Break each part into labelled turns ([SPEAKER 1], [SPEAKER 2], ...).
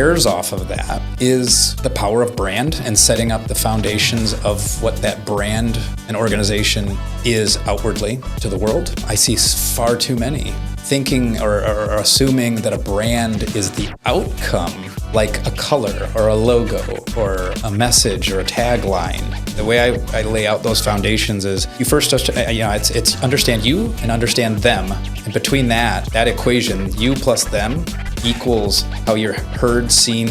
[SPEAKER 1] pairs off of that is the power of brand and setting up the foundations of what that brand and organization is outwardly to the world. I see far too many thinking or assuming that a brand is the outcome, like a color or a logo or a message or a tagline. The way I lay out those foundations is you first, it's understand you and understand them. And between that equation, you plus them equals how you're heard, seen,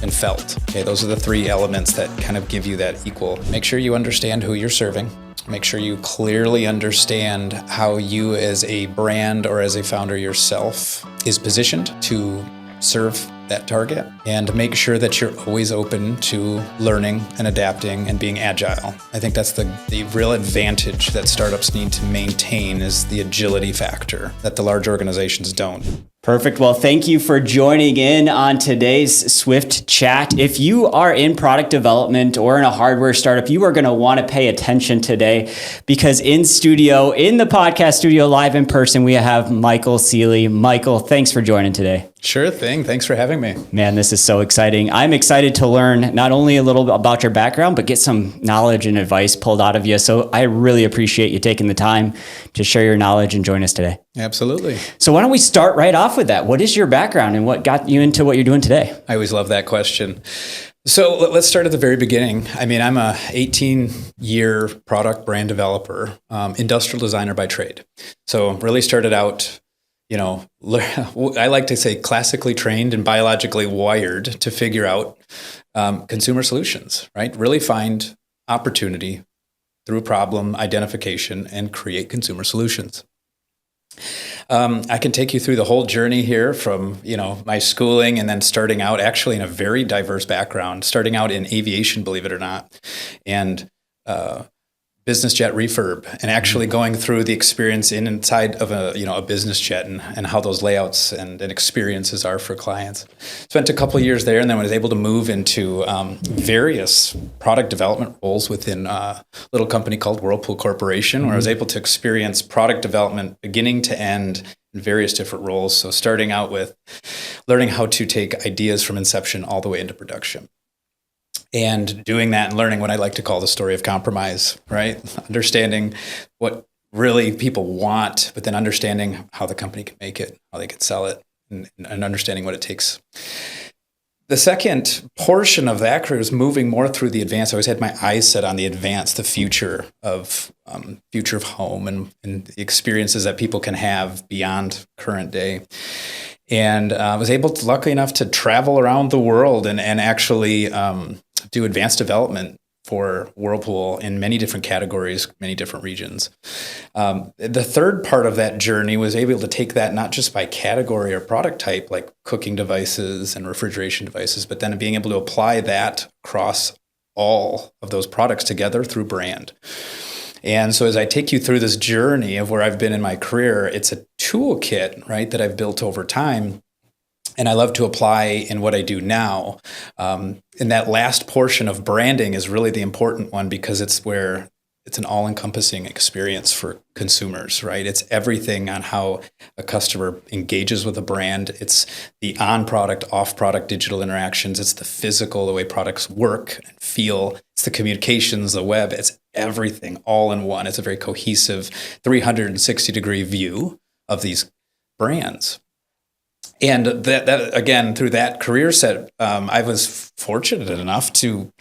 [SPEAKER 1] and felt. Okay, those are the three elements that kind of give you that equal. Make sure you understand who you're serving. Make sure you clearly understand how you as a brand or as a founder yourself is positioned to serve that target, and make sure that you're always open to learning and adapting and being agile. I think that's the real advantage that startups need to maintain, is the agility factor that the large organizations don't.
[SPEAKER 2] Perfect. Well, thank you for joining in on today's SWYFT Chat. If you are in product development or in a hardware startup, you are going to want to pay attention today, because in the podcast studio, live in person, we have Michael Seeley. Michael, thanks for joining today.
[SPEAKER 1] Sure thing. Thanks for having me.
[SPEAKER 2] Man, this is so exciting. I'm excited to learn not only a little bit about your background, but get some knowledge and advice pulled out of you. So I really appreciate you taking the time to share your knowledge and join us today.
[SPEAKER 1] Absolutely.
[SPEAKER 2] So why don't we start right off with that? What is your background and what got you into what you're doing today?
[SPEAKER 1] I always love that question. So let's start at the very beginning. I mean, I'm a 18-year product brand developer, industrial designer by trade. So really started out, I like to say classically trained and biologically wired to figure out consumer solutions, right? Really find opportunity through problem identification and create consumer solutions. I can take you through the whole journey here from, my schooling and then starting out actually in a very diverse background, starting out in aviation, believe it or not, and business jet refurb, and actually going through the experience inside of a business jet and how those layouts and experiences are for clients. Spent a couple of years there, and then was able to move into various product development roles within a little company called Whirlpool Corporation, where I was able to experience product development beginning to end in various different roles. So starting out with learning how to take ideas from inception all the way into production. And doing that and learning what I like to call the story of compromise, right? Understanding what really people want, but then understanding how the company can make it, how they can sell it, and understanding what it takes. The second portion of that career is moving more through the advanced. I always had my eyes set on the advanced, the future of home and the experiences that people can have beyond current day. And I was lucky enough to travel around the world and actually do advanced development for Whirlpool in many different categories, many different regions. The third part of that journey was able to take that not just by category or product type, like cooking devices and refrigeration devices, but then being able to apply that across all of those products together through brand. And so as I take you through this journey of where I've been in my career, it's a toolkit, right, that I've built over time. And I love to apply in what I do now. And that last portion of branding is really the important one, because it's where it's an all-encompassing experience for consumers, right? It's everything on how a customer engages with a brand. It's the on-product, off-product digital interactions. It's the physical, the way products work and feel. It's the communications, the web. It's everything all in one. It's a very cohesive 360-degree view of these brands. And that again, through that career set, I was fortunate enough to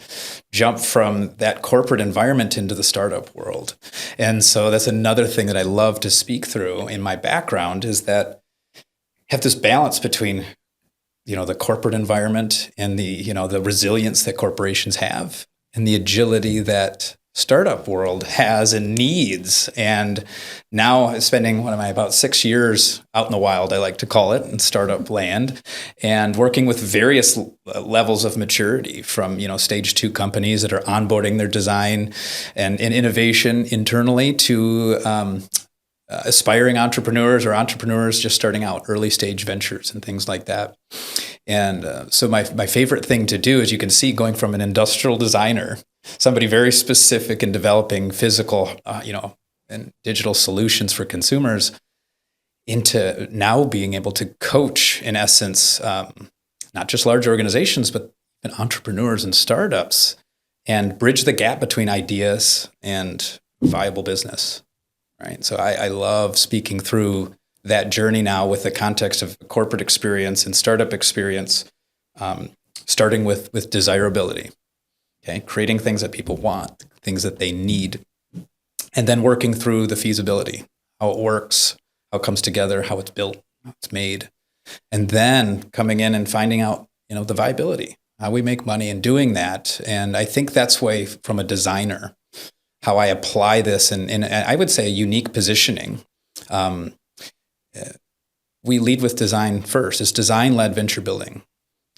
[SPEAKER 1] jump from that corporate environment into the startup world. And so that's another thing that I love to speak through in my background, is that I have this balance between, the corporate environment and the resilience that corporations have and the agility that startup world has and needs. And now spending, about 6 years out in the wild, I like to call it, in startup land, and working with various levels of maturity from, stage 2 companies that are onboarding their design and innovation internally to aspiring entrepreneurs or entrepreneurs just starting out, early stage ventures and things like that. And so my favorite thing to do, as you can see, going from an industrial designer, somebody very specific in developing physical, and digital solutions for consumers, into now being able to coach, in essence, not just large organizations, but even entrepreneurs and startups, and bridge the gap between ideas and viable business, right? So I love speaking through that journey now with the context of corporate experience and startup experience, starting with desirability, okay? Creating things that people want, things that they need, and then working through the feasibility, how it works, how it comes together, how it's built, how it's made, and then coming in and finding out, the viability, how we make money and doing that. And I think that's why, from a designer, how I apply this in I would say, a unique positioning. We lead with design first. It's design-led venture building.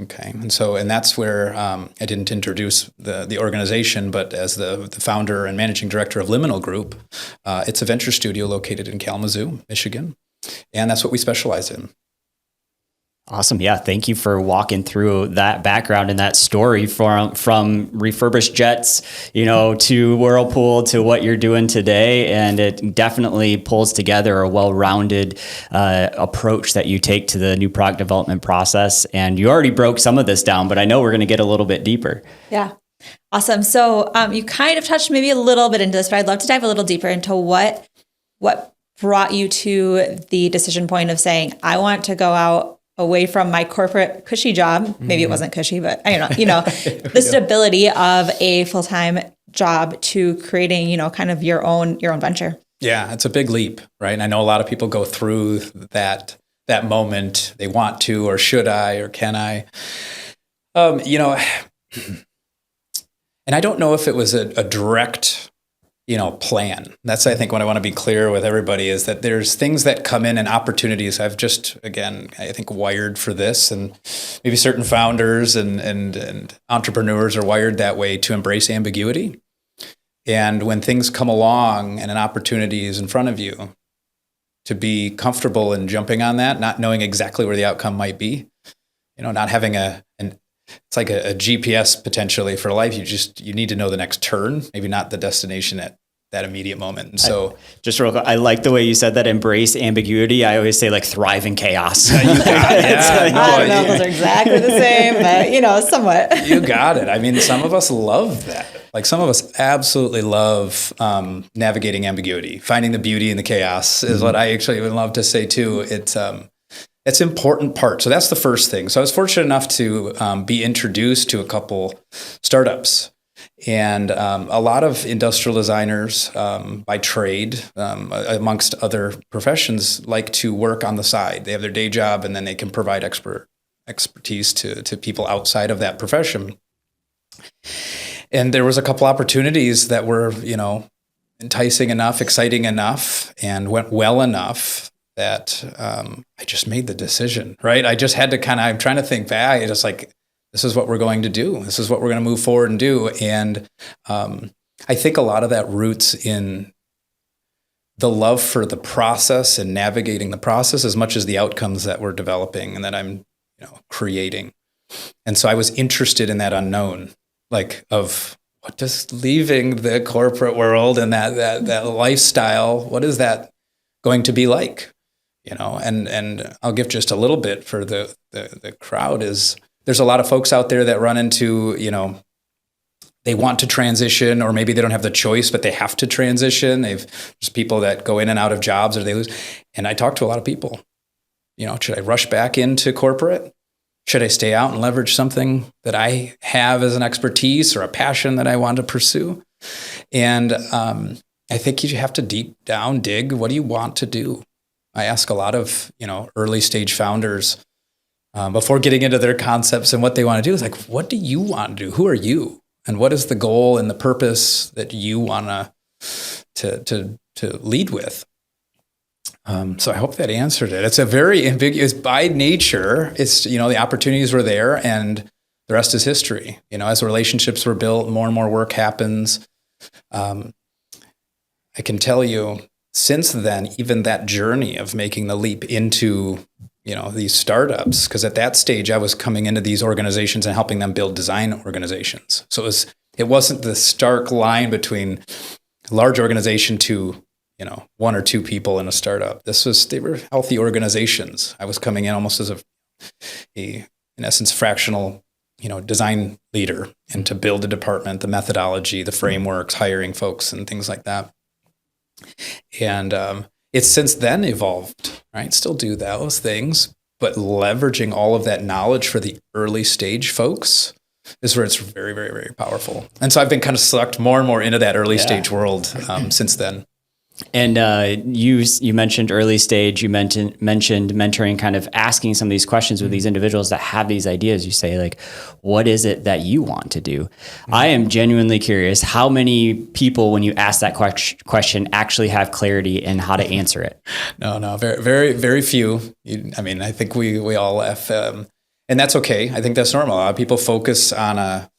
[SPEAKER 1] Okay, and that's where I didn't introduce the organization, but as the founder and managing director of Liminal Group, it's a venture studio located in Kalamazoo, Michigan, and that's what we specialize in.
[SPEAKER 2] Awesome. Yeah. Thank you for walking through that background and that story from refurbished jets, to Whirlpool to what you're doing today. And it definitely pulls together a well-rounded approach that you take to the new product development process. And you already broke some of this down, but I know we're going to get a little bit deeper.
[SPEAKER 3] Yeah. Awesome. So you kind of touched maybe a little bit into this, but I'd love to dive a little deeper into what brought you to the decision point of saying, I want to go out away from my corporate cushy job. Maybe it wasn't cushy, but I don't know, the stability of a full-time job to creating, kind of your own venture.
[SPEAKER 1] Yeah, it's a big leap, right? And I know a lot of people go through that moment. They want to, or should I, or can I? And I don't know if it was a direct plan. That's, I think, what I want to be clear with everybody is that there's things that come in and opportunities. I've just, again, I think, wired for this, and maybe certain founders and entrepreneurs are wired that way to embrace ambiguity. And when things come along and an opportunity is in front of you, to be comfortable in jumping on that, not knowing exactly where the outcome might be, not having it's like a GPS potentially for life. You need to know the next turn, maybe not the destination at that immediate moment. And so
[SPEAKER 2] just real quick, I like the way you said that, embrace ambiguity. I always say thrive in chaos.
[SPEAKER 3] I don't know if those are exactly the same, but somewhat.
[SPEAKER 1] You got it. I mean, some of us love that. Like, some of us absolutely love navigating ambiguity. Finding the beauty in the chaos is what I actually would love to say too. It's an important part. So that's the first thing. So I was fortunate enough to be introduced to a couple startups, and a lot of industrial designers by trade, amongst other professions, like to work on the side. They have their day job, and then they can provide expertise to people outside of that profession. And there was a couple opportunities that were, enticing enough, exciting enough, and went well enough that I just made the decision, right? I just had to I'm trying to think back. I just this is what we're going to do. This is what we're going to move forward and do. And I think a lot of that roots in the love for the process and navigating the process as much as the outcomes that we're developing and that I'm, creating. And so I was interested in that unknown, of what does leaving the corporate world and that lifestyle, what is that going to be like? And I'll give just a little bit for the crowd is there's a lot of folks out there that run into, they want to transition, or maybe they don't have the choice, but they have to transition. There's people that go in and out of jobs, or they lose. And I talk to a lot of people, should I rush back into corporate? Should I stay out and leverage something that I have as an expertise or a passion that I want to pursue? And I think you have to deep down dig, what do you want to do? I ask a lot of, early stage founders before getting into their concepts and what they want to do is what do you want to do? Who are you? And what is the goal and the purpose that you want to lead with? So I hope that answered it. It's a very ambiguous by nature. It's, the opportunities were there and the rest is history. As relationships were built, more and more work happens. I can tell you since then, even that journey of making the leap into, these startups, because at that stage I was coming into these organizations and helping them build design organizations. So it wasn't the stark line between a large organization to, one or two people in a startup. They were healthy organizations. I was coming in almost as an in essence, fractional, design leader, and to build a department, the methodology, the frameworks, hiring folks and things like that. And it's since then evolved, right? Still do those things, but leveraging all of that knowledge for the early stage folks is where it's very, very, very powerful. And so I've been kind of sucked more and more into that early stage world since then.
[SPEAKER 2] And you mentioned early stage, you mentioned mentoring, kind of asking some of these questions with these individuals that have these ideas. You say, like, what is it that you want to do? I am genuinely curious how many people, when you ask that question, actually have clarity in how to answer it.
[SPEAKER 1] No, very, very, very few. I think we all have, and that's okay. I think that's normal. A lot of people focus on an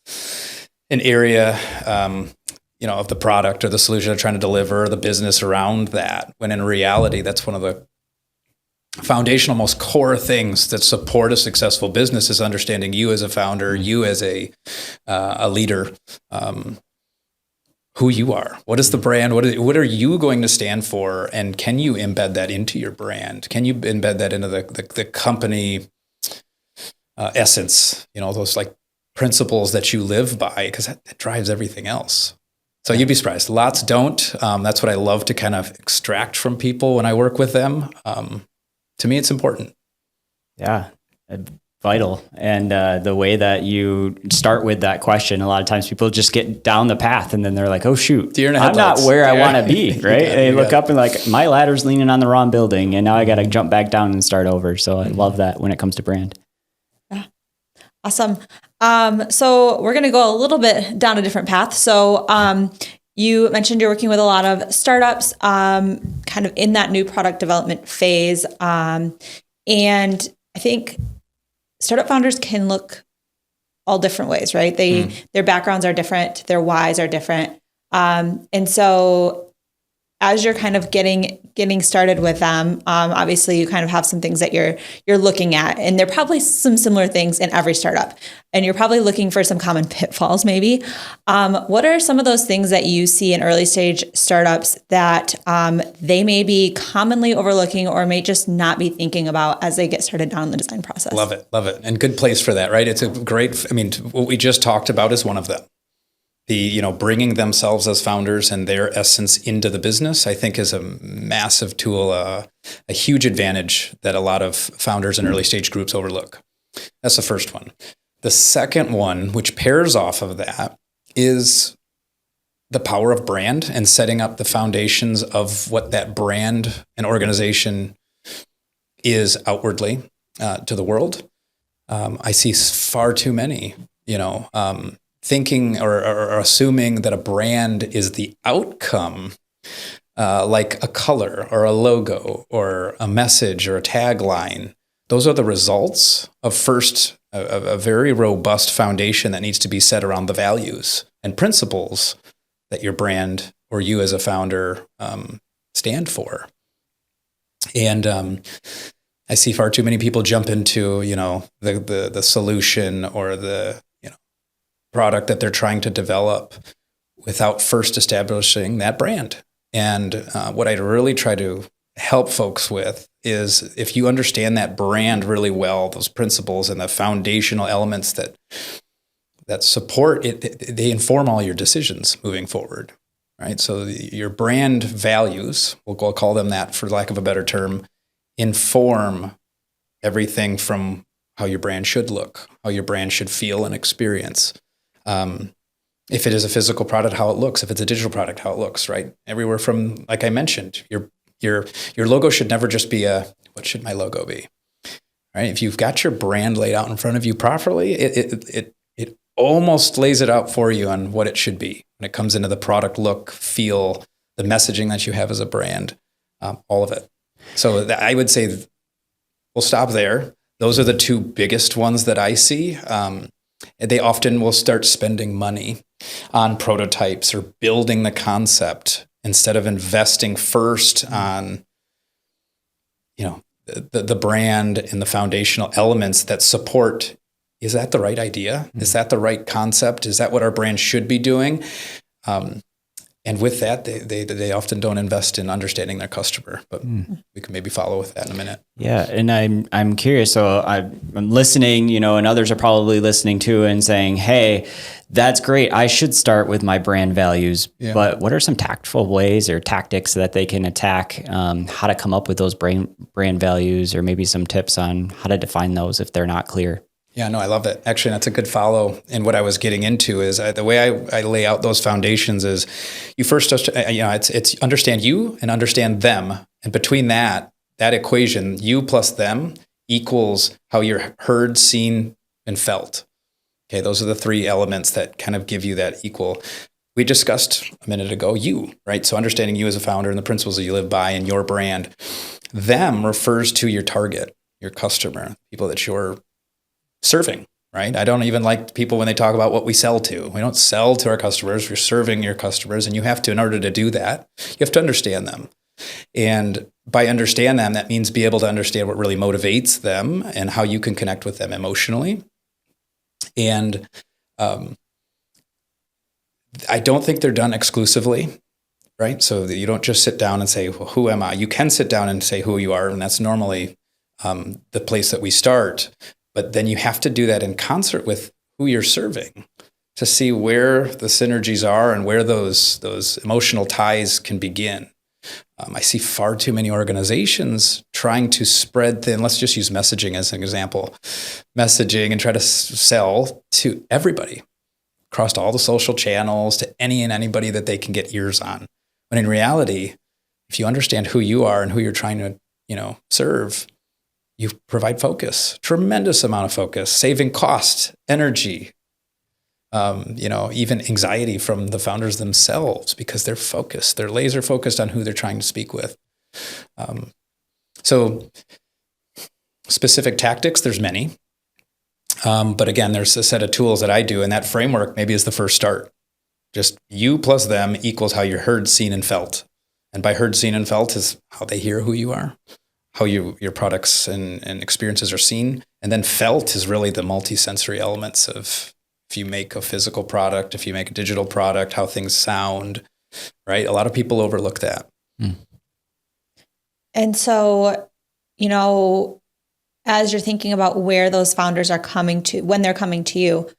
[SPEAKER 1] area, of the product or the solution they're trying to deliver, the business around that, when in reality, that's one of the foundational, most core things that support a successful business is understanding you as a founder, you as a leader, who you are. What is the brand? What are you going to stand for? And can you embed that into your brand? Can you embed that into the company essence, those like principles that you live by, because that drives everything else. So you'd be surprised. Lots don't. That's what I love to kind of extract from people when I work with them. To me, it's important.
[SPEAKER 2] Yeah, vital. And the way that you start with that question, a lot of times people just get down the path and then they're like, oh, shoot, I'm not where I want to be, right? They look up and like, my ladder's leaning on the wrong building and now I got to jump back down and start over. So I love that when it comes to brand.
[SPEAKER 3] Yeah. Awesome. So we're going to go a little bit down a different path. So you mentioned you're working with a lot of startups kind of in that new product development phase. And I think startup founders can look all different ways, right? Their backgrounds are different. Their whys are different. And so as you're kind of getting started with them, obviously you kind of have some things that you're looking at, and there are probably some similar things in every startup, and you're probably looking for some common pitfalls maybe. What are some of those things that you see in early stage startups that they may be commonly overlooking or may just not be thinking about as they get started down the design process?
[SPEAKER 1] Love it. And good place for that, right? It's a great, what we just talked about is one of them. The, bringing themselves as founders and their essence into the business, I think is a massive tool, a huge advantage that a lot of founders and early stage groups overlook. That's the first one. The second one, which pairs off of that, is the power of brand and setting up the foundations of what that brand and organization is outwardly to the world. I see far too many, thinking or assuming that a brand is the outcome, like a color or a logo or a message or a tagline. Those are the results of first a very robust foundation that needs to be set around the values and principles that your brand or you as a founder stand for. And I see far too many people jump into, the solution or the product that they're trying to develop without first establishing that brand. And what I'd really try to help folks with is if you understand that brand really well, those principles and the foundational elements that support it, they inform all your decisions moving forward, right? So your brand values, we'll call them that for lack of a better term, inform everything from how your brand should look, how your brand should feel and experience. If it is a physical product, how it looks. If it's a digital product, how it looks, right? Everywhere from, like I mentioned, your logo should never just be what should my logo be, right? If you've got your brand laid out in front of you properly, it almost lays it out for you on what it should be when it comes into the product look, feel, the messaging that you have as a brand, all of it. So I would say we'll stop there. Those are the two biggest ones that I see. They often will start spending money on prototypes or building the concept instead of investing first on, the brand and the foundational elements that support. Is that the right idea? Is that the right concept? Is that what our brand should be doing? And with that, they often don't invest in understanding their customer, but we can maybe follow with that in a minute.
[SPEAKER 2] Yeah, and I'm curious. So I'm listening, and others are probably listening too, and saying, "Hey, that's great. I should start with my brand values."
[SPEAKER 1] Yeah.
[SPEAKER 2] But what are some tactful ways or tactics that they can attack? How to come up with those brand values, or maybe some tips on how to define those if they're not clear.
[SPEAKER 1] Yeah, no, I love it. Actually, that's a good follow. And what I was getting into is the way I lay out those foundations is you first, it's understand you and understand them. And between that equation, you plus them equals how you're heard, seen, and felt. Okay, those are the three elements that kind of give you that equal. We discussed a minute ago, you, right? So understanding you as a founder and the principles that you live by and your brand. Them refers to your target, your customer, people that you're serving, right? I don't even like people when they talk about what we sell to. We don't sell to our customers. We're serving your customers. And you have to, in order to do that, you have to understand them. And by understand them, that means be able to understand what really motivates them and how you can connect with them emotionally. And I don't think they're done exclusively, right? So that you don't just sit down and say, well, who am I? You can sit down and say who you are. And that's normally the place that we start. But then you have to do that in concert with who you're serving to see where the synergies are and where those emotional ties can begin. I see far too many organizations trying to spread thin. Let's just use messaging as an example. Messaging and try to sell to everybody across all the social channels, to any and anybody that they can get ears on. When in reality, if you understand who you are and who you're trying to, serve, you provide focus, tremendous amount of focus, saving cost, energy, even anxiety from the founders themselves because they're focused. They're laser focused on who they're trying to speak with. So specific tactics, there's many. But again, there's a set of tools that I do, and that framework maybe is the first start. Just you plus them equals how you're heard, seen, and felt. And by heard, seen, and felt is how they hear who you are, how your products and experiences are seen. And then felt is really the multi-sensory elements of if you make a physical product, if you make a digital product, how things sound, right? A lot of people overlook that.
[SPEAKER 3] And so, as you're thinking about where those founders are coming to, when they're coming to you,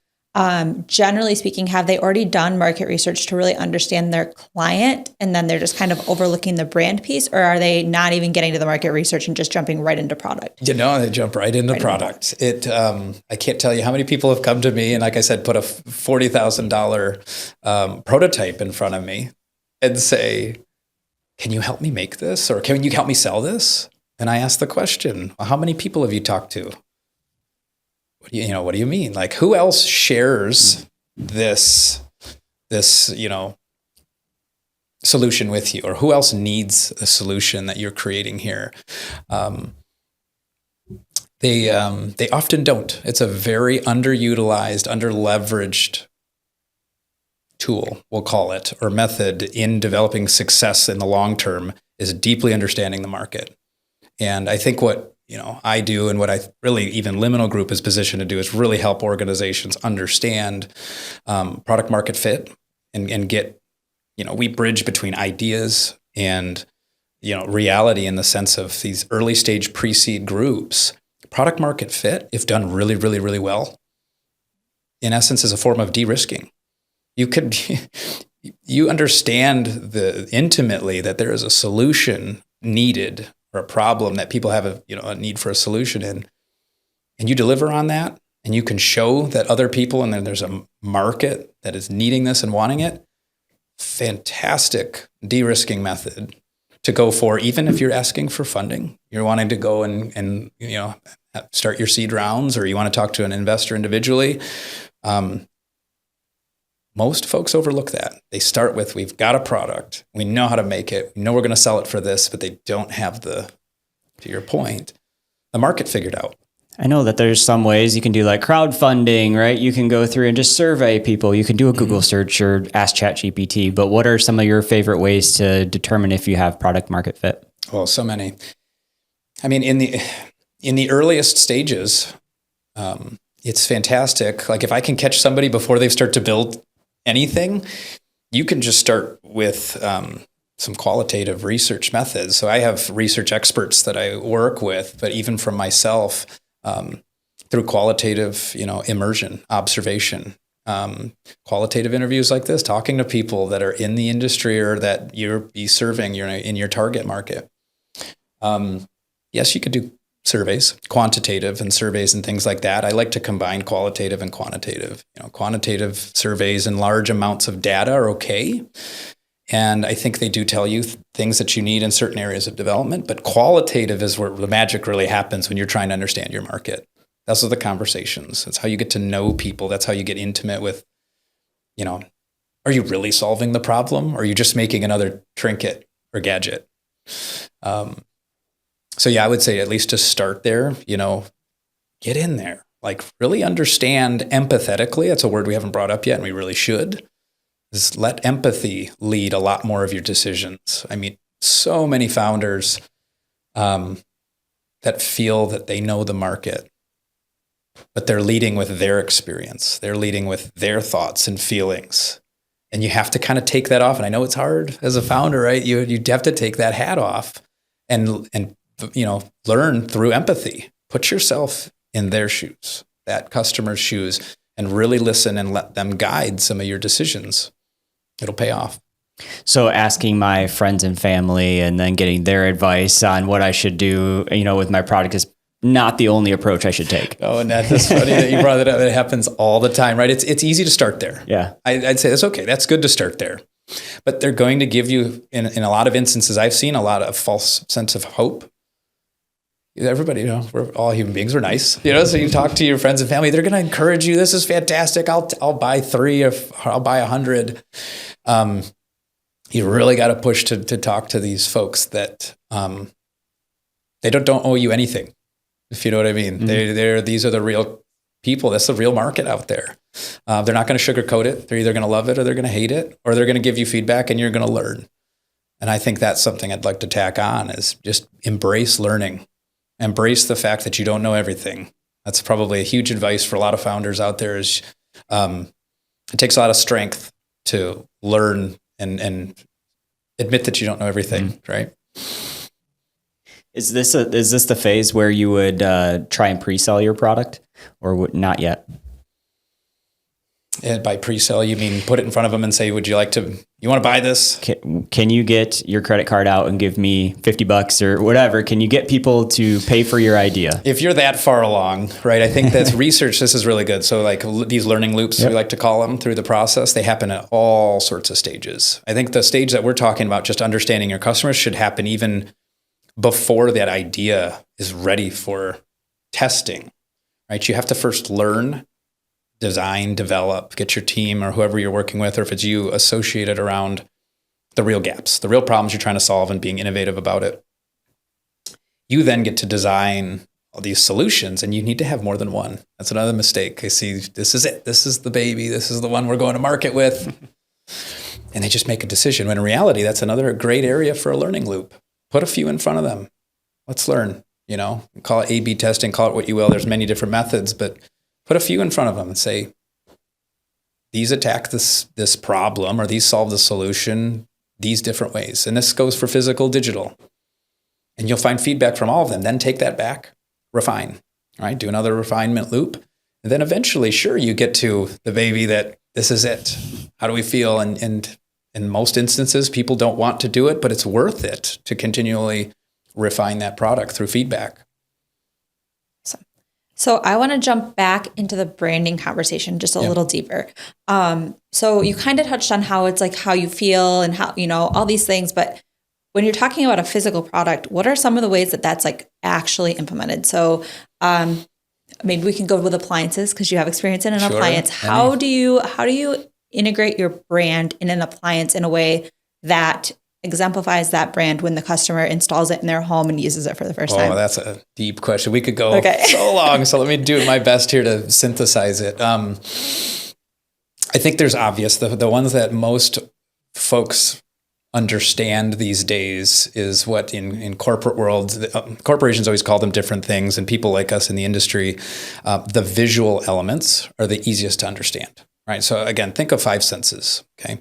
[SPEAKER 3] generally speaking, have they already done market research to really understand their client and then they're just kind of overlooking the brand piece, or are they not even getting to the market research and just jumping right into product?
[SPEAKER 1] They jump right into product. I can't tell you how many people have come to me and, like I said, put a $40,000 prototype in front of me and say, can you help me make this? Or can you help me sell this? And I ask the question, well, how many people have you talked to? What do you mean? Like, who else shares this solution with you, or who else needs a solution that you're creating here? They often don't. It's a very underutilized, underleveraged tool, we'll call it, or method in developing success in the long term is deeply understanding the market. And I think what I do, and what I really even Liminal Group is positioned to do, is really help organizations understand product market fit and get, we bridge between ideas and, reality in the sense of these early stage pre-seed groups. Product market fit, if done really, really, really well, in essence is a form of de-risking. You understand intimately that there is a solution needed, or a problem that people have a need for a solution in, and you deliver on that, and you can show that other people, and then there's a market that is needing this and wanting it. Fantastic de-risking method to go for, even if you're asking for funding. You're wanting to go and start your seed rounds, or you want to talk to an investor individually. Most folks overlook that. They start with, we've got a product, we know how to make it, we know we're going to sell it for this, but they don't have to your point, the market figured out.
[SPEAKER 2] I know that there's some ways you can do like crowdfunding, right? You can go through and just survey people. You can do a Google search or ask ChatGPT, but what are some of your favorite ways to determine if you have product market fit?
[SPEAKER 1] Well, so many. I mean, in the earliest stages, it's fantastic. Like if I can catch somebody before they start to build anything, you can just start with some qualitative research methods. So I have research experts that I work with, but even from myself, through qualitative, immersion, observation, qualitative interviews like this, talking to people that are in the industry or that you're be serving, in your target market. Yes, you could do surveys, quantitative and surveys and things like that. I like to combine qualitative and quantitative. Quantitative surveys and large amounts of data are okay. And I think they do tell you things that you need in certain areas of development. But qualitative is where the magic really happens when you're trying to understand your market. Those are the conversations. That's how you get to know people. That's how you get intimate with, are you really solving the problem? Or are you just making another trinket or gadget? So yeah, I would say at least to start there, get in there. Like really understand empathetically. That's a word we haven't brought up yet, and we really should. Is let empathy lead a lot more of your decisions. I mean, so many founders that feel that they know the market, but they're leading with their experience. They're leading with their thoughts and feelings. And you have to kind of take that off. And I know it's hard as a founder, right? You have to take that hat off and learn through empathy. Put yourself in their shoes, that customer's shoes, and really listen and let them guide some of your decisions. It'll pay off.
[SPEAKER 2] So asking my friends and family and then getting their advice on what I should do, with my product is not the only approach I should take.
[SPEAKER 1] Oh, and that's funny that you brought it up. It happens all the time, right? It's easy to start there.
[SPEAKER 2] Yeah.
[SPEAKER 1] I'd say that's okay. That's good to start there. But they're going to give you, in a lot of instances, I've seen a lot of false sense of hope. Everybody, we're all human beings. We're nice, so you talk to your friends and family. They're going to encourage you. This is fantastic. I'll buy 3 or I'll buy 100. You really got to push to talk to these folks that they don't owe you anything, if you know what I mean. Mm-hmm. These are the real people. That's the real market out there. They're not going to sugarcoat it. They're either going to love it or they're going to hate it, or they're going to give you feedback and you're going to learn. And I think that's something I'd like to tack on is just embrace learning. Embrace the fact that you don't know everything. That's probably a huge advice for a lot of founders out there is it takes a lot of strength to learn and admit that you don't know everything, right?
[SPEAKER 2] Is this the phase where you would try and pre-sell your product or not yet?
[SPEAKER 1] And by pre-sell, you mean put it in front of them and say, you want to buy this?
[SPEAKER 2] Can you get your credit card out and give me $50 or whatever? Can you get people to pay for your idea?
[SPEAKER 1] If you're that far along, right? I think that's research. This is really good. So like these learning loops, we like to call them through the process, they happen at all sorts of stages. I think the stage that we're talking about, just understanding your customers, should happen even before that idea is ready for testing, right? You have to first learn, design, develop, get your team or whoever you're working with, or if it's you, associated around the real gaps, the real problems you're trying to solve and being innovative about it. You then get to design all these solutions and you need to have more than one. That's another mistake. I see, this is it. This is the baby. This is the one we're going to market with. And they just make a decision. When in reality, that's another great area for a learning loop. Put a few in front of them. Let's learn, call it A/B testing, call it what you will. There's many different methods, but put a few in front of them and say, these attack this problem or these solve the solution these different ways. And this goes for physical, digital. And you'll find feedback from all of them. Then take that back, refine, right? Do another refinement loop. And then eventually, sure, you get to the baby that this is it. How do we feel? And in most instances, people don't want to do it, but it's worth it to continually refine that product through feedback.
[SPEAKER 3] So I want to jump back into the branding conversation just a little deeper. So you kind of touched on how it's like how you feel and how, all these things. But when you're talking about a physical product, what are some of the ways that that's like actually implemented? So maybe we can go with appliances because you have experience in an appliance. How do you integrate your brand in an appliance in a way that exemplifies that brand when the customer installs it in their home and uses it for the first time?
[SPEAKER 1] Oh, that's a deep question. We could go so long. So let me do my best here to synthesize it. I think there's obvious. The ones that most folks understand these days is what in corporate world, corporations always call them different things. And people like us in the industry, the visual elements are the easiest to understand, right? So again, think of 5 senses, okay?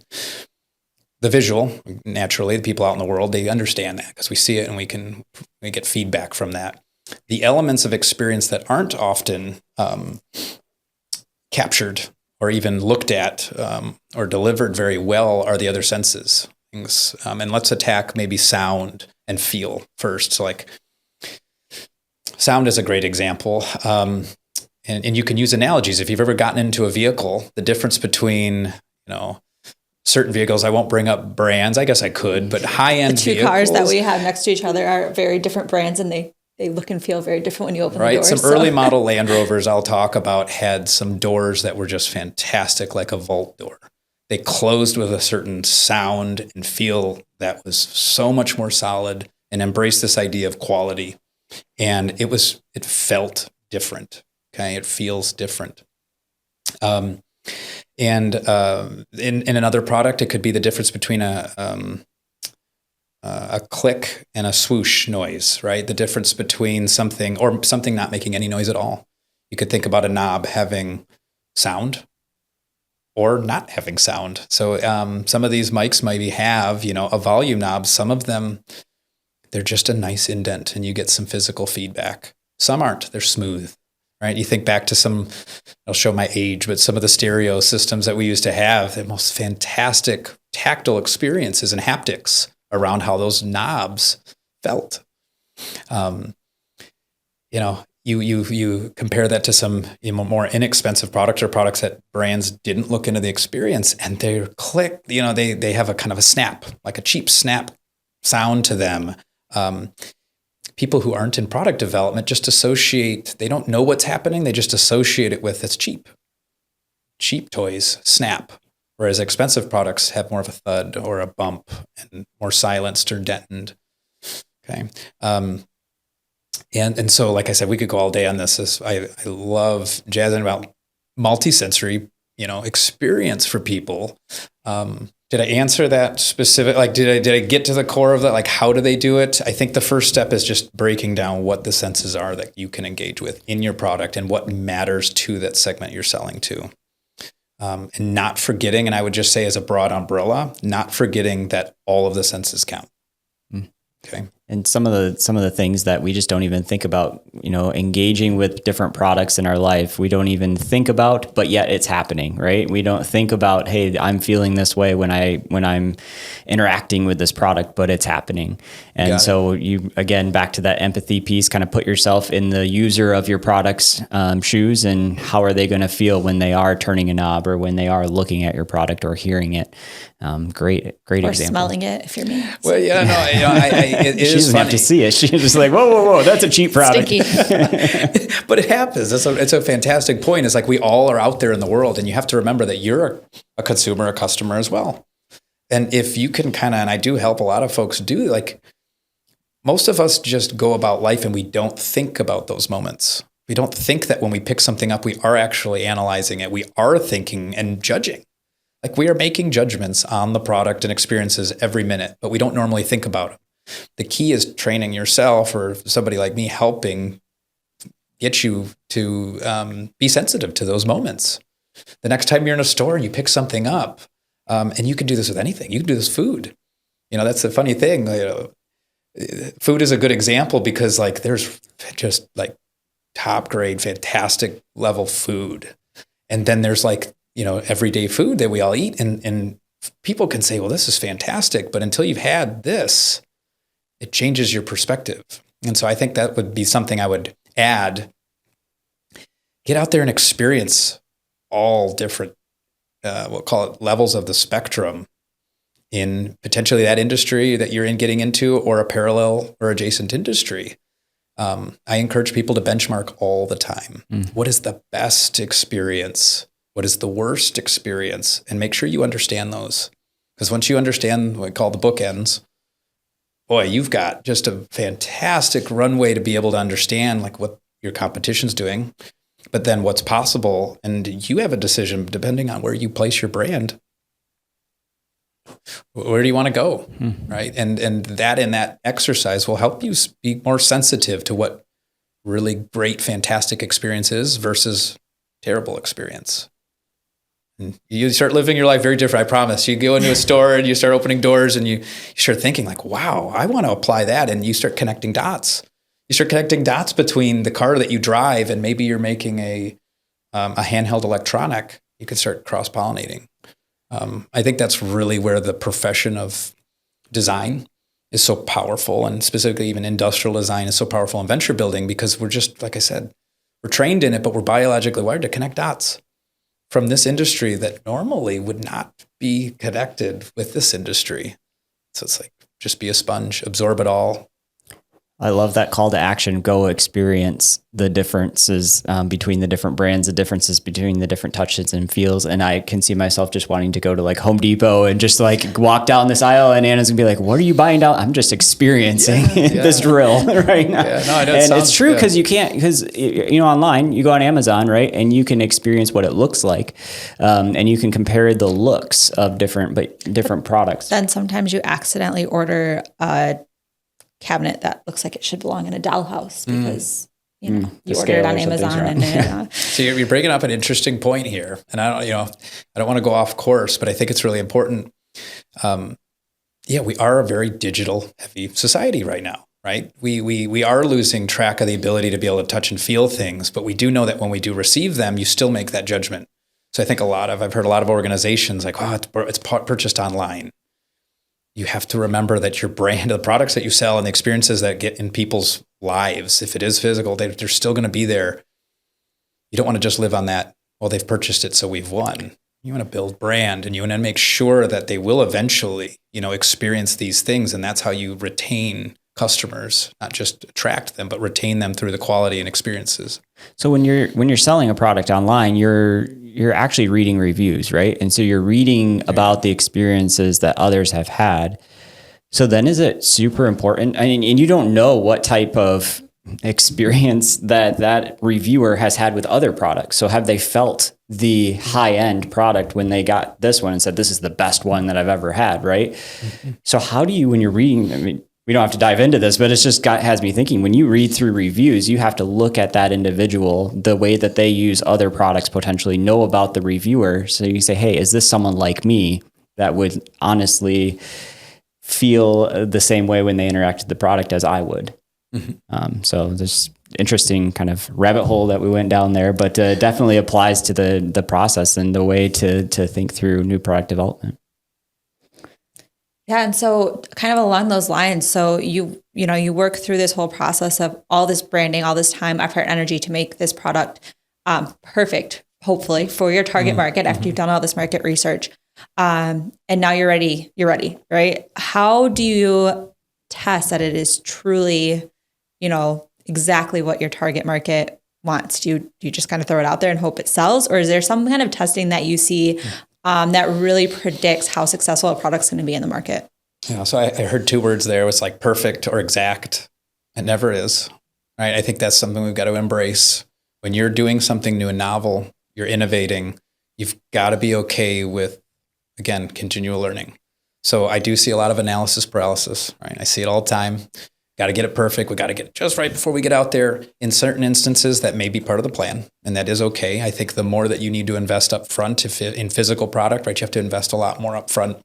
[SPEAKER 1] the visual, naturally, the people out in the world, they understand that because we see it and we get feedback from that. The elements of experience that aren't often captured or even looked at or delivered very well are the other senses. And let's attack maybe sound and feel first. So like sound is a great example. And you can use analogies. If you've ever gotten into a vehicle, the difference between, certain vehicles, I won't bring up brands. I guess I could, but high-end
[SPEAKER 3] The two
[SPEAKER 1] vehicles.
[SPEAKER 3] cars that we have next to each other are very different brands, and they look and feel very different when you open the doors.
[SPEAKER 1] Some early model Land Rovers I'll talk about had some doors that were just fantastic, like a vault door. They closed with a certain sound and feel that was so much more solid and embraced this idea of quality. And it felt different. Okay. It feels different. And in another product, it could be the difference between a click and a swoosh noise, right? The difference between something not making any noise at all. You could think about a knob having sound or not having sound. So some of these mics maybe have, a volume knob. Some of them, they're just a nice indent and you get some physical feedback. Some aren't. They're smooth. Right? You think back to I'll show my age, but some of the stereo systems that we used to have, the most fantastic tactile experiences and haptics around how those knobs felt. You compare that to some more inexpensive products or products that brands didn't look into the experience, and they're click. They have a kind of a snap, like a cheap snap sound to them. People who aren't in product development just associate, they don't know what's happening. They just associate it with it's cheap. Cheap toys snap, whereas expensive products have more of a thud or a bump and more silenced or deadened. Okay. And so, like I said, we could go all day on this. I love jazzing about multisensory, experience for people. Did I answer that specific? Like, did I get to the core of that? Like, how do they do it? I think the first step is just breaking down what the senses are that you can engage with in your product and what matters to that segment you're selling to. And not forgetting, and I would just say as a broad umbrella, not forgetting that all of the senses count. Okay.
[SPEAKER 2] And some of the things that we just don't even think about, engaging with different products in our life, we don't even think about, but yet it's happening, right? We don't think about, hey, I'm feeling this way when I'm interacting with this product, but it's happening. And so you, again, back to that empathy piece, kind of put yourself in the user of your product's shoes, and how are they going to feel when they are turning a knob or when they are looking at your product or hearing it? Great
[SPEAKER 3] or
[SPEAKER 2] example. Or
[SPEAKER 3] smelling it if you're me.
[SPEAKER 1] Well, yeah, no, it
[SPEAKER 2] she
[SPEAKER 1] is
[SPEAKER 2] doesn't
[SPEAKER 1] funny.
[SPEAKER 2] have to see it. She's just like, whoa, that's a cheap product.
[SPEAKER 3] Stinky.
[SPEAKER 1] But it happens. It's a fantastic point. It's like we all are out there in the world, and you have to remember that you're a consumer, a customer as well. And if you can and I do help a lot of folks do, like most of us just go about life and we don't think about those moments. We don't think that when we pick something up, we are actually analyzing it. We are thinking and judging. Like we are making judgments on the product and experiences every minute, but we don't normally think about them. The key is training yourself or somebody like me helping get you to be sensitive to those moments. The next time you're in a store and you pick something up, and you can do this with anything. You can do this with food. That's the funny thing. Food is a good example because there's just top grade, fantastic level food. And then there's everyday food that we all eat. And people can say, well, this is fantastic. But until you've had this, it changes your perspective. And so I think that would be something I would add. Get out there and experience all different, we'll call it levels of the spectrum in potentially that industry that you're getting into or a parallel or adjacent industry. I encourage people to benchmark all the time. What is the best experience? What is the worst experience? And make sure you understand those. Because once you understand what we call the bookends, boy, you've got just a fantastic runway to be able to understand what your competition's doing, but then what's possible. And you have a decision depending on where you place your brand. Where do you want to go? Right. And that in that exercise will help you be more sensitive to what really great, fantastic experience is versus terrible experience. And you start living your life very different. I promise. You go into a store and you start opening doors and you start thinking like, wow, I want to apply that. And you start connecting dots. You start connecting dots between the car that you drive and maybe you're making a handheld electronic. You could start cross-pollinating. I think that's really where the profession of design is so powerful, and specifically even industrial design is so powerful in venture building, because we're just, like I said, we're trained in it, but we're biologically wired to connect dots from this industry that normally would not be connected with this industry. So it's like, just be a sponge, absorb it all.
[SPEAKER 2] I love that call to action. Go experience the differences between the different brands, the differences between the different touches and feels. And I can see myself just wanting to go to like Home Depot and just like walk down this aisle, and Anna's gonna be like, "What are you buying down?" I'm just experiencing this drill right now.
[SPEAKER 1] Yeah, no, I know,
[SPEAKER 2] and it's true, because you can't, because online you go on Amazon, right, and you can experience what it looks like, and you can compare the looks of different products.
[SPEAKER 3] Then sometimes you accidentally order a cabinet that looks like it should belong in a dollhouse because you ordered it on Amazon. And
[SPEAKER 1] so you're bringing up an interesting point here, and I don't want to go off course, but I think it's really important. We are a very digital heavy society right now, right? We are losing track of the ability to be able to touch and feel things, but we do know that when we do receive them, you still make that judgment. So I think I've heard a lot of organizations like, oh, it's purchased online. You have to remember that your brand, the products that you sell and the experiences that get in people's lives, if it is physical, they're still going to be there. You don't want to just live on that, well, they've purchased it, so we've won. You want to build brand, and you want to make sure that they will eventually, experience these things. And that's how you retain customers, not just attract them, but retain them through the quality and experiences.
[SPEAKER 2] So when you're selling a product online, you're actually reading reviews, right? And so you're reading about the experiences that others have had. So then is it super important? I mean, and you don't know what type of experience that reviewer has had with other products. So have they felt the high-end product when they got this one and said, this is the best one that I've ever had, right? Mm-hmm. So how do you, when you're reading, I mean, we don't have to dive into this, but it's just has me thinking, when you read through reviews, you have to look at that individual, the way that they use other products, potentially know about the reviewer. So you say, hey, is this someone like me that would honestly feel the same way when they interact with the product as I would? Mm-hmm. So there's interesting kind of rabbit hole that we went down there, but definitely applies to the process and the way to think through new product development.
[SPEAKER 3] Yeah. And so kind of along those lines, so you work through this whole process of all this branding, all this time, effort, energy to make this product perfect, hopefully, for your target market after you've done all this market research. And now you're ready, right? How do you test that it is truly, exactly what your target market wants? Do you just kind of throw it out there and hope it sells? Or is there some kind of testing that you see that really predicts how successful a product's going to be in the market?
[SPEAKER 1] Yeah, so I heard two words there. It's like perfect or exact. It never is, right? I think that's something we've got to embrace. When you're doing something new and novel, you're innovating, you've got to be okay with, again, continual learning. So I do see a lot of analysis paralysis, right? I see it all the time. Got to get it perfect. We got to get it just right before we get out there. In certain instances, that may be part of the plan, and that is okay. I think the more that you need to invest up front in physical product, right, you have to invest a lot more up front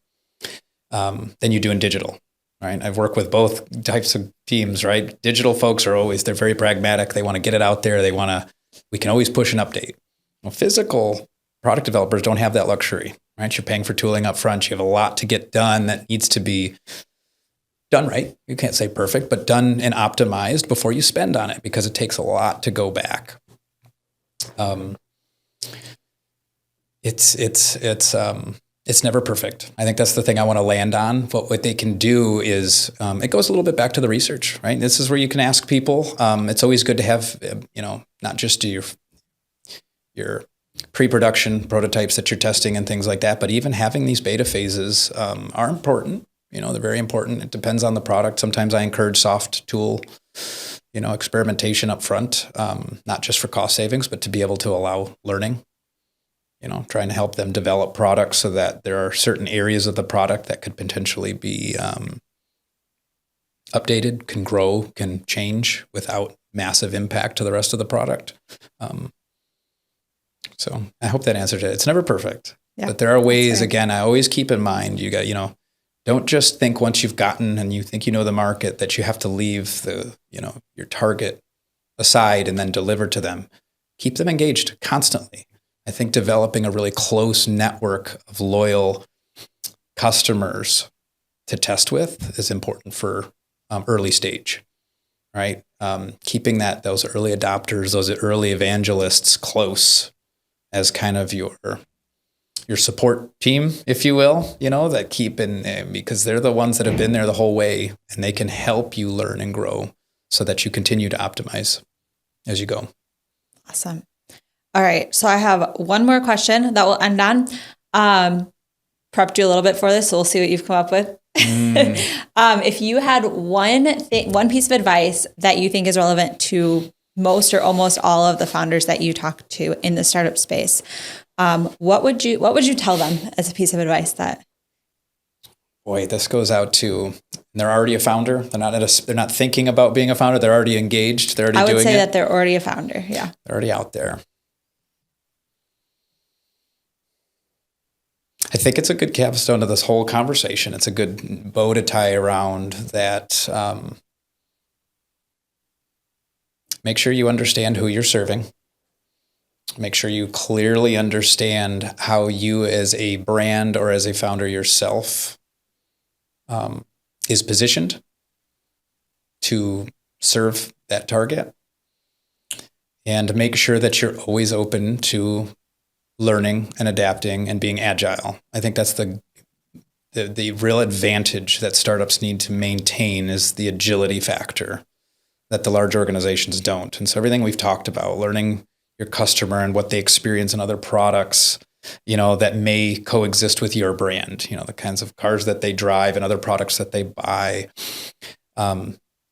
[SPEAKER 1] than you do in digital, right? I've worked with both types of teams, right? Digital folks they're very pragmatic. They want to get it out there. We can always push an update. Well, physical product developers don't have that luxury, right? You're paying for tooling up front. You have a lot to get done that needs to be done right. You can't say perfect, but done and optimized before you spend on it, because it takes a lot to go back. It's never perfect. I think that's the thing I want to land on. But what they can do is, it goes a little bit back to the research, right? This is where you can ask people. It's always good to have, not just do your pre-production prototypes that you're testing and things like that, but even having these beta phases are important. They're very important. It depends on the product. Sometimes I encourage soft tool, experimentation up front, not just for cost savings, but to be able to allow learning, trying to help them develop products so that there are certain areas of the product that could potentially be updated, can grow, can change without massive impact to the rest of the product. So I hope that answered it. It's never perfect.
[SPEAKER 3] Yeah,
[SPEAKER 1] but there are ways,
[SPEAKER 3] that's right.
[SPEAKER 1] again, I always keep in mind, you got, don't just think once you've gotten and you think you know the market that you have to leave your target aside and then deliver to them. Keep them engaged constantly. I think developing a really close network of loyal customers to test with is important for early stage, right? Keeping those early adopters, those early evangelists close as kind of your support team, if you will, that keep in, because they're the ones that have been there the whole way, and they can help you learn and grow so that you continue to optimize as you go.
[SPEAKER 3] Awesome. All right. So I have one more question that we'll end on. Prepped you a little bit for this, so we'll see what you've come up with. If you had one piece of advice that you think is relevant to most or almost all of the founders that you talk to in the startup space, what would you tell them as a piece of advice that?
[SPEAKER 1] Boy, this goes out to, they're already a founder. They're not thinking about being a founder. They're already engaged. They're already doing it. I would
[SPEAKER 3] say that they're already a founder. Yeah.
[SPEAKER 1] They're already out there. I think it's a good capstone to this whole conversation. It's a good bow to tie around that. Make sure you understand who you're serving. Make sure you clearly understand how you as a brand or as a founder yourself is positioned to serve that target. And make sure that you're always open to learning and adapting and being agile. I think that's the real advantage that startups need to maintain, is the agility factor that the large organizations don't. And so everything we've talked about, learning your customer and what they experience in other products, that may coexist with your brand, the kinds of cars that they drive and other products that they buy.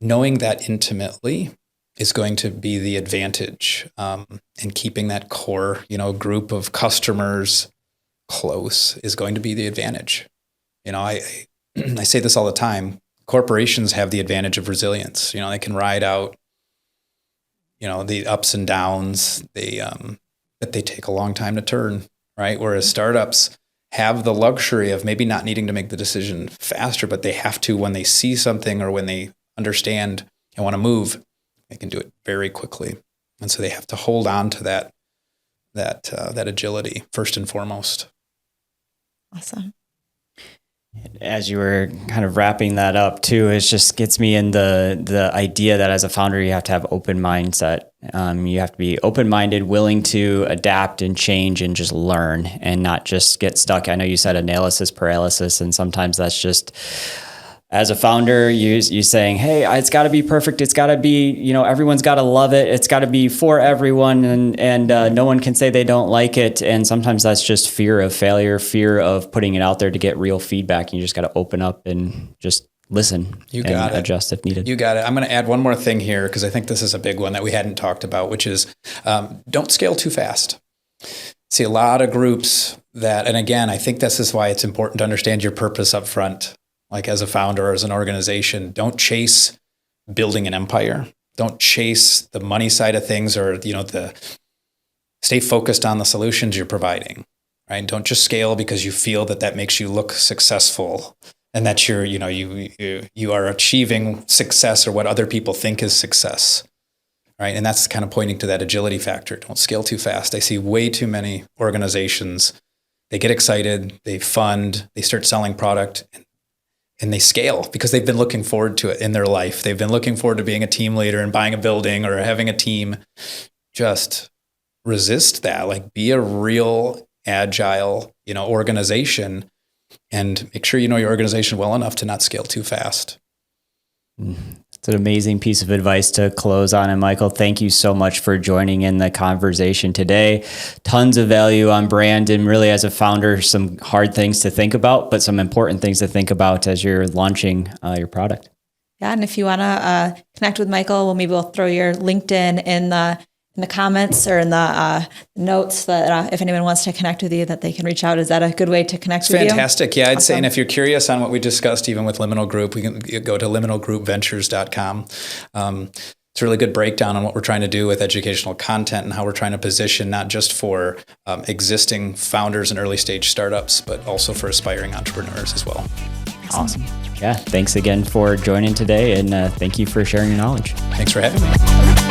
[SPEAKER 1] Knowing that intimately is going to be the advantage, and keeping that core, group of customers close is going to be the advantage. I say this all the time. Corporations have the advantage of resilience. They can ride out, the ups and downs. But they take a long time to turn, right? Whereas startups have the luxury of maybe not needing to make the decision faster, but they have to when they see something or when they understand and want to move. They can do it very quickly, and so they have to hold on to that agility first and foremost.
[SPEAKER 3] Awesome.
[SPEAKER 2] As you were kind of wrapping that up too, it just gets me in the idea that as a founder, you have to have open mindset. You have to be open-minded, willing to adapt and change and just learn and not just get stuck. I know you said analysis paralysis, and sometimes that's just, as a founder, you saying, hey, it's got to be perfect. It's got to be, everyone's got to love it. It's got to be for everyone. And no one can say they don't like it. And sometimes that's just fear of failure, fear of putting it out there to get real feedback. You just got to open up and just listen.
[SPEAKER 1] You got it.
[SPEAKER 2] Adjust if needed.
[SPEAKER 1] You got it. I'm going to add one more thing here, because I think this is a big one that we hadn't talked about, which is don't scale too fast. See a lot of groups that, and again, I think this is why it's important to understand your purpose up front. Like as a founder or as an organization, don't chase building an empire. Don't chase the money side of things, or stay focused on the solutions you're providing, right? Don't just scale because you feel that makes you look successful and that you are achieving success or what other people think is success, right? And that's kind of pointing to that agility factor. Don't scale too fast. I see way too many organizations, they get excited, they fund, they start selling product, and they scale because they've been looking forward to it in their life. They've been looking forward to being a team leader and buying a building or having a team. Just resist that. Like, be a real agile, organization, and make sure you know your organization well enough to not scale too fast.
[SPEAKER 2] It's an amazing piece of advice to close on. And Michael, thank you so much for joining in the conversation today. Tons of value on brand, and really as a founder, some hard things to think about, but some important things to think about as you're launching your product.
[SPEAKER 3] Yeah. And if you want to connect with Michael, maybe we'll throw your LinkedIn in the comments or in the notes, that if anyone wants to connect with you, that they can reach out. Is that a good way to connect with you?
[SPEAKER 1] Fantastic. Yeah, I'd say, and if you're curious on what we discussed, even with Liminal Group, we can go to liminalgroupventures.com. it's a really good breakdown on what we're trying to do with educational content and how we're trying to position not just for existing founders and early stage startups, but also for aspiring entrepreneurs as well.
[SPEAKER 2] Awesome. Yeah. Thanks again for joining today, and thank you for sharing your knowledge.
[SPEAKER 1] Thanks for having me.